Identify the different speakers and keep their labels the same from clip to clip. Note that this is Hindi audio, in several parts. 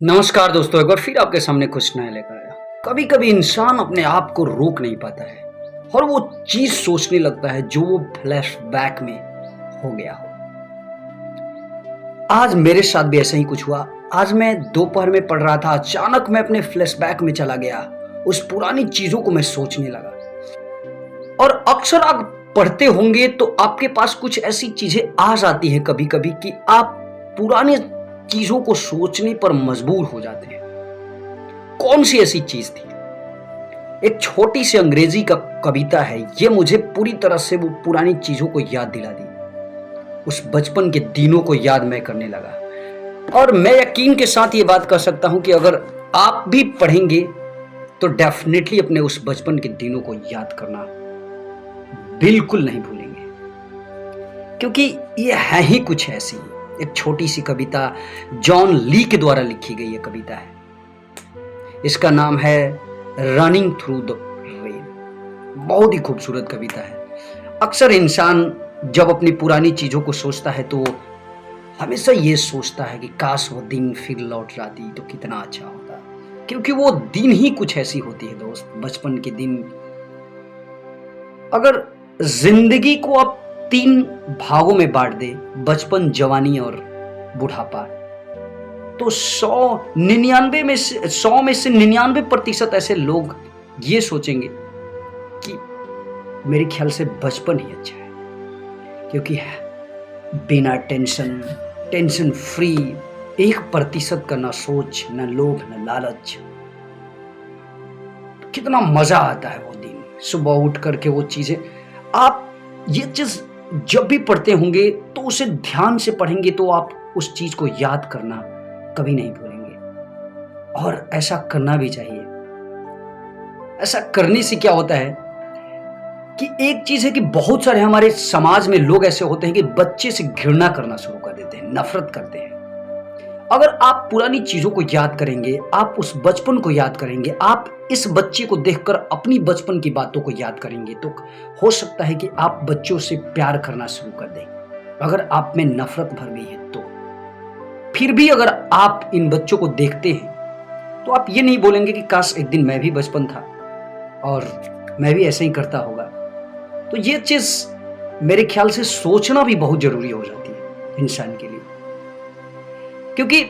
Speaker 1: नमस्कार दोस्तों, एक बार फिर आपके सामने कुछ नया लेकर आया। कभी कभी इंसान अपने आप को रोक नहीं पाता है और वो चीज सोचने लगता है जो वो फ्लैशबैक में हो गया हो। आज मेरे साथ भी ऐसा ही कुछ हुआ। आज मैं दोपहर में पढ़ रहा था, अचानक मैं अपने फ्लैशबैक में चला गया। उस पुरानी चीजों को मैं सोचने लगा। और अक्सर आप पढ़ते होंगे तो आपके पास कुछ ऐसी चीजें आ जाती है कभी कभी कि आप पुराने चीजों को सोचने पर मजबूर हो जाते हैं। कौन सी ऐसी चीज थी? एक छोटी सी अंग्रेजी का कविता है, ये मुझे पूरी तरह से वो पुरानी चीजों को याद दिला दी। उस बचपन के दिनों को याद मैं करने लगा। और मैं यकीन के साथ ये बात कर सकता हूं कि अगर आप भी पढ़ेंगे तो डेफिनेटली अपने उस बचपन के दिनों को याद करना बिल्कुल नहीं भूलेंगे, क्योंकि ये है ही कुछ ऐसी। एक छोटी सी कविता जॉन ली के द्वारा लिखी गई ये कविता है। इसका नाम है रनिंग थ्रू द रेन। बहुत ही खूबसूरत कविता है। अक्सर इंसान जब अपनी पुरानी चीजों को सोचता है तो हमेशा ये सोचता है कि काश वो दिन फिर लौट जाती तो कितना अच्छा होता, क्योंकि वो दिन ही कुछ ऐसी होती है दोस्त, बचपन के दिन। अगर जिंदगी को आप 3 भागों में बांट दे, बचपन, जवानी और बुढ़ापा, तो 100 में से 99% ऐसे लोग ये सोचेंगे कि मेरे ख्याल से बचपन ही अच्छा है, क्योंकि बिना टेंशन फ्री, 1% का ना सोच, ना लोभ, ना लालच। कितना मजा आता है वो दिन, सुबह उठ करके वो चीजें। आप ये चीज जब भी पढ़ते होंगे तो उसे ध्यान से पढ़ेंगे तो आप उस चीज को याद करना कभी नहीं भूलेंगे, और ऐसा करना भी चाहिए। ऐसा करने से क्या होता है कि एक चीज है कि बहुत सारे हमारे समाज में लोग ऐसे होते हैं कि बच्चे से घृणा करना शुरू कर देते हैं, नफरत करते हैं। अगर आप पुरानी चीजों को याद करेंगे, आप उस बचपन को याद करेंगे, आप इस बच्चे को देखकर अपनी बचपन की बातों को याद करेंगे, तो हो सकता है कि आप बच्चों से प्यार करना शुरू कर दें। अगर आप में नफरत भर गई है तो फिर भी अगर आप इन बच्चों को देखते हैं तो आप ये नहीं बोलेंगे कि काश एक दिन मैं भी बचपन था और मैं भी ऐसे ही करता होगा। तो ये चीज मेरे ख्याल से सोचना भी बहुत जरूरी हो जाती है इंसान के लिए, क्योंकि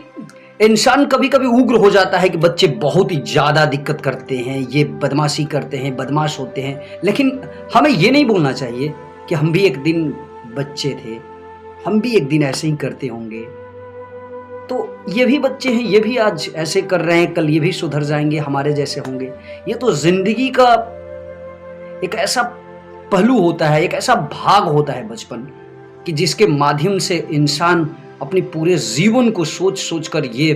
Speaker 1: इंसान कभी कभी उग्र हो जाता है कि बच्चे बहुत ही ज्यादा दिक्कत करते हैं, ये बदमाशी करते हैं, बदमाश होते हैं। लेकिन हमें ये नहीं भूलना चाहिए कि हम भी एक दिन बच्चे थे, हम भी एक दिन ऐसे ही करते होंगे। तो ये भी बच्चे हैं, ये भी आज ऐसे कर रहे हैं, कल ये भी सुधर जाएंगे, हमारे जैसे होंगे। ये तो जिंदगी का एक ऐसा पहलू होता है, एक ऐसा भाग होता है बचपन, कि जिसके माध्यम से इंसान अपने पूरे जीवन को सोच सोच कर ये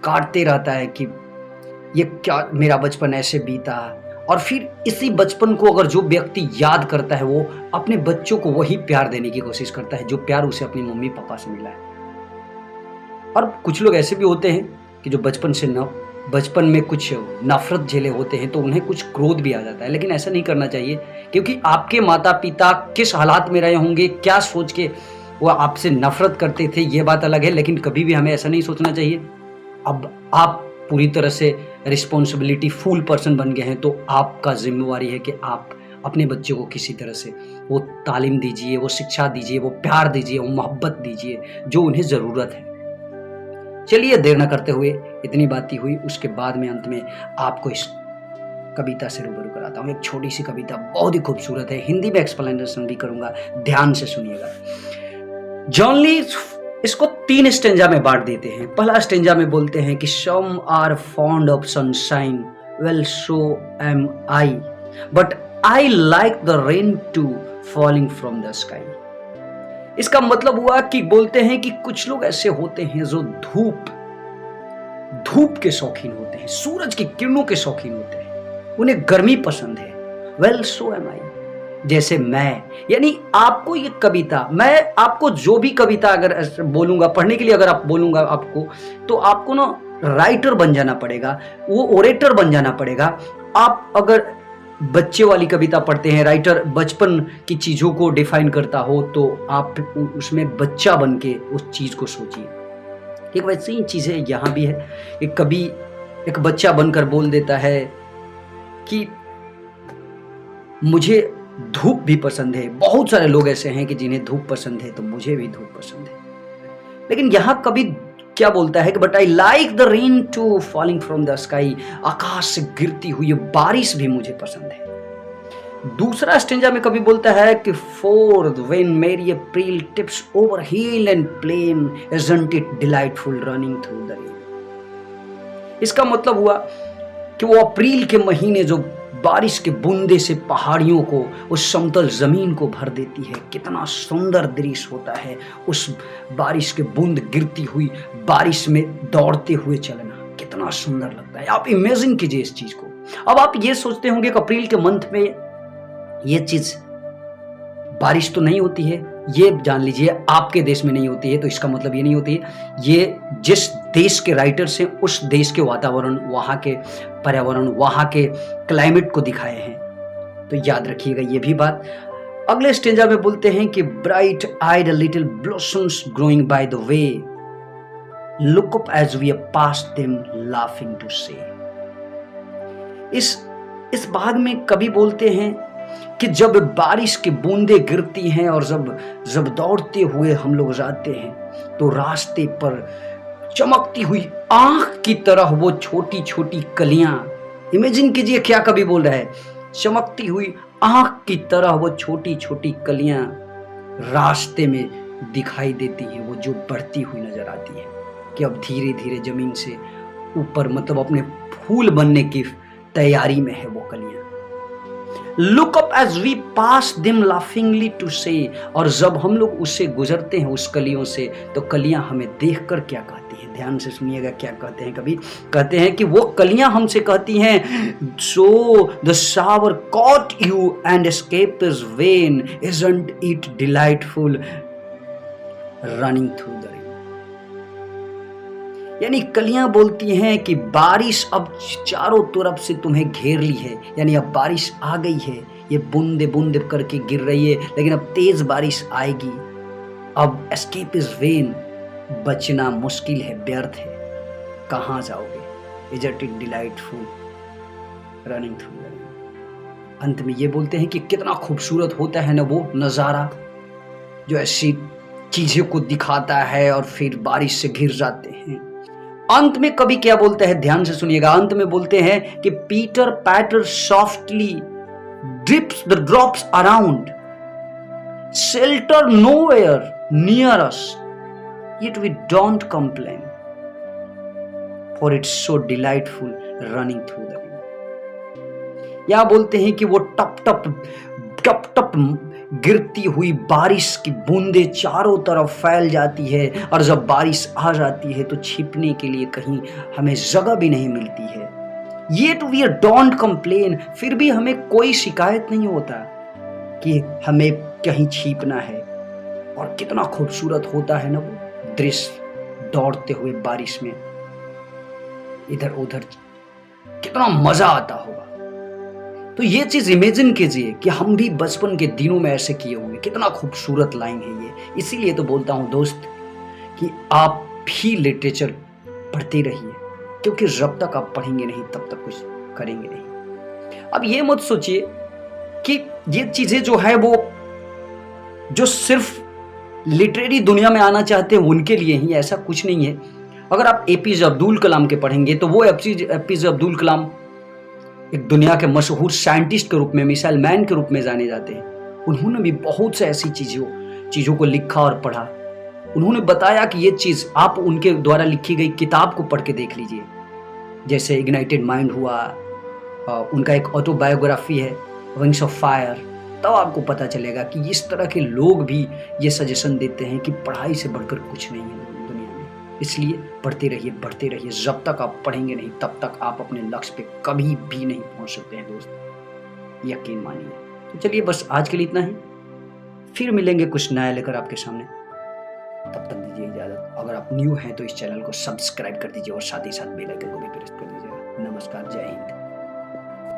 Speaker 1: काटते रहता है कि ये क्या मेरा बचपन ऐसे बीता। और फिर इसी बचपन को अगर जो व्यक्ति याद करता है वो अपने बच्चों को वही प्यार देने की कोशिश करता है जो प्यार उसे अपनी मम्मी पापा से मिला है। और कुछ लोग ऐसे भी होते हैं कि जो बचपन में कुछ नफरत झेले होते हैं तो उन्हें कुछ क्रोध भी आ जाता है। लेकिन ऐसा नहीं करना चाहिए, क्योंकि आपके माता पिता किस हालात में रहे होंगे, क्या सोच के वो आपसे नफरत करते थे, ये बात अलग है। लेकिन कभी भी हमें ऐसा नहीं सोचना चाहिए। अब आप पूरी तरह से रिस्पॉन्सिबिलिटी फुल पर्सन बन गए हैं तो आपका जिम्मेवारी है कि आप अपने बच्चे को किसी तरह से वो तालीम दीजिए, वो शिक्षा दीजिए, वो प्यार दीजिए, वो मोहब्बत दीजिए जो उन्हें ज़रूरत है। चलिए देर न करते हुए, इतनी बात ही हुई, उसके बाद में अंत में आपको इस कविता से रूबरू कराता हूँ। एक छोटी सी कविता, बहुत ही खूबसूरत है, हिंदी में एक्सप्लेनेशन भी करूंगा, ध्यान से सुनिएगा। जॉन ली इसको 3 स्टेंजा में बांट देते हैं। पहला स्टेंजा में बोलते हैं कि some are fond of sunshine, well so am I, but I like the rain to falling from the sky. इसका मतलब हुआ कि बोलते हैं कि कुछ लोग ऐसे होते हैं जो धूप के शौकीन होते हैं, सूरज की किरणों के शौकीन होते हैं, उन्हें गर्मी पसंद है। वेल सो एम आई, जैसे मैं। यानी आपको ये कविता, मैं आपको जो भी कविता अगर बोलूंगा पढ़ने के लिए, अगर आप बोलूंगा आपको, तो आपको ना राइटर बन जाना पड़ेगा, वो ओरेटर बन जाना पड़ेगा। आप अगर बच्चे वाली कविता पढ़ते हैं, राइटर बचपन की चीज़ों को डिफाइन करता हो, तो आप उसमें बच्चा बन के उस चीज़ को सोचिए। ठीक वैसे ही चीज़ें यहाँ भी है कि कभी एक बच्चा बनकर बोल देता है कि मुझे धूप भी पसंद है। बहुत सारे लोग ऐसे हैं कि जिन्हें धूप पसंद है, तो मुझे भी धूप पसंद है। लेकिन यहाँ कभी क्या बोलता है कि but I like the rain to falling from the sky, आकाश से गिरती हुई बारिश भी मुझे पसंद है। दूसरा स्टेंजा में कभी बोलता है कि for when merry April tips over hill and plain isn't it delightful running through the rain. इसका मतलब हुआ कि वो अप्रैल के महीने जो बारिश के बूंदे से पहाड़ियों को, उस समतल जमीन को भर देती है, कितना सुंदर दृश्य होता है उस बारिश के बूंद गिरती हुई बारिश में दौड़ते हुए चलना, कितना सुंदर लगता है। आप इमेजिन कीजिए इस चीज को। अब आप ये सोचते होंगे कि अप्रैल के मंथ में ये चीज बारिश तो नहीं होती है, ये जान लीजिए आपके देश में नहीं होती है, तो इसका मतलब ये नहीं होती है। ये जिस देश के राइटर्स हैं उस देश के वातावरण, वहाँ के पर्यावरण, वहाँ के क्लाइमेट को दिखाए हैं, तो याद रखिएगा ये भी बात। अगले स्टेंजा में बोलते हैं कि bright eyed little blossoms growing by the way, look up as we pass them laughing to say. इस भाग में कभी बोलते हैं कि जब बारिश की बूंदें गिरती हैं और जब दौड़ते हुए हम लोग जाते हैं तो रास्ते पर चमकती हुई आंख की तरह वो छोटी छोटी कलियां, इमेजिन कीजिए क्या कभी बोल रहा है, चमकती हुई आंख की तरह वो छोटी छोटी कलियां रास्ते में दिखाई देती हैं, वो जो बढ़ती हुई नजर आती है कि अब धीरे धीरे जमीन से ऊपर, मतलब अपने फूल बनने की तैयारी में है वो कलियां। Look up as we pass them laughingly to से, और जब हम लोग उससे गुजरते हैं उस कलियों से, तो कलियां हमें देखकर क्या कहती हैं, ध्यान से सुनिएगा क्या कहते हैं। कभी कहते हैं कि वो कलियां हमसे कहती हैं, so the shower caught you and escape is vain, isn't it delightful running through the rain. यानी कलियां बोलती हैं कि बारिश अब चारों तरफ से तुम्हें घेर ली है, यानी अब बारिश आ गई है, ये बूंदे बूंदे करके गिर रही है, लेकिन अब तेज बारिश आएगी, अब एस्केप इज वेन, बचना मुश्किल है, व्यर्थ है, कहाँ जाओगे, isn't it delightful running through the rain. अंत में ये बोलते हैं कि कितना खूबसूरत होता है ना वो नज़ारा जो ऐसी चीज़ों को दिखाता है और फिर बारिश से घिर जाते हैं। अंत में कभी क्या बोलते हैं, ध्यान से सुनिएगा, अंत में बोलते हैं कि pitter patter softly drips the drops around, shelter nowhere near us, yet we don't complain, for it's so delightful running through the rain। या बोलते हैं कि वो टप टप गिरती हुई बारिश की बूंदें चारों तरफ फैल जाती है, और जब बारिश आ जाती है तो छिपने के लिए कहीं हमें जगह भी नहीं मिलती है। Yet we don't complain, फिर भी हमें कोई शिकायत नहीं होता कि हमें कहीं छिपना है। और कितना खूबसूरत होता है ना वो दृश्य, दौड़ते हुए बारिश में इधर उधर, कितना मजा आता होगा। तो ये चीज इमेजिन कीजिए कि हम भी बचपन के दिनों में ऐसे किए होंगे, कितना खूबसूरत लाइन है ये। इसीलिए तो बोलता हूं दोस्त कि आप भी लिटरेचर पढ़ते रहिए, क्योंकि जब तक आप पढ़ेंगे नहीं तब तक कुछ करेंगे नहीं। अब ये मत सोचिए कि ये चीजें जो है वो जो सिर्फ लिटरेरी दुनिया में आना चाहते हैं उनके लिए ही, ऐसा कुछ नहीं है। अगर आप एपीजे अब्दुल कलाम के पढ़ेंगे तो वो एपीजे अब्दुल कलाम एक दुनिया के मशहूर साइंटिस्ट के रूप में, मिसाइल मैन के रूप में जाने जाते हैं। उन्होंने भी बहुत से ऐसी चीज़ों को लिखा और पढ़ा। उन्होंने बताया कि ये चीज़ आप उनके द्वारा लिखी गई किताब को पढ़ के देख लीजिए, जैसे इग्नाइटेड माइंड हुआ, उनका एक ऑटोबायोग्राफी है विंग्स ऑफ फायर, तब आपको पता चलेगा कि इस तरह के लोग भी ये सजेशन देते हैं कि पढ़ाई से बढ़कर कुछ नहीं है दुनिया में। इसलिए पढ़ते रहिए, बढ़ते रहिए, जब तक आप पढ़ेंगे नहीं तब तक आप अपने लक्ष्य पे कभी भी नहीं पहुंच सकते हैं दोस्त, यकीन मानिए। तो चलिए बस आज के लिए इतना ही, फिर मिलेंगे कुछ नया लेकर आपके सामने। तब तक दीजिए इजाजत। अगर आप न्यू हैं तो इस चैनल को सब्सक्राइब कर दीजिए और साथ ही साथ बेल आइकन को भी प्रेस कर दीजिएगा। नमस्कार, जय हिंद।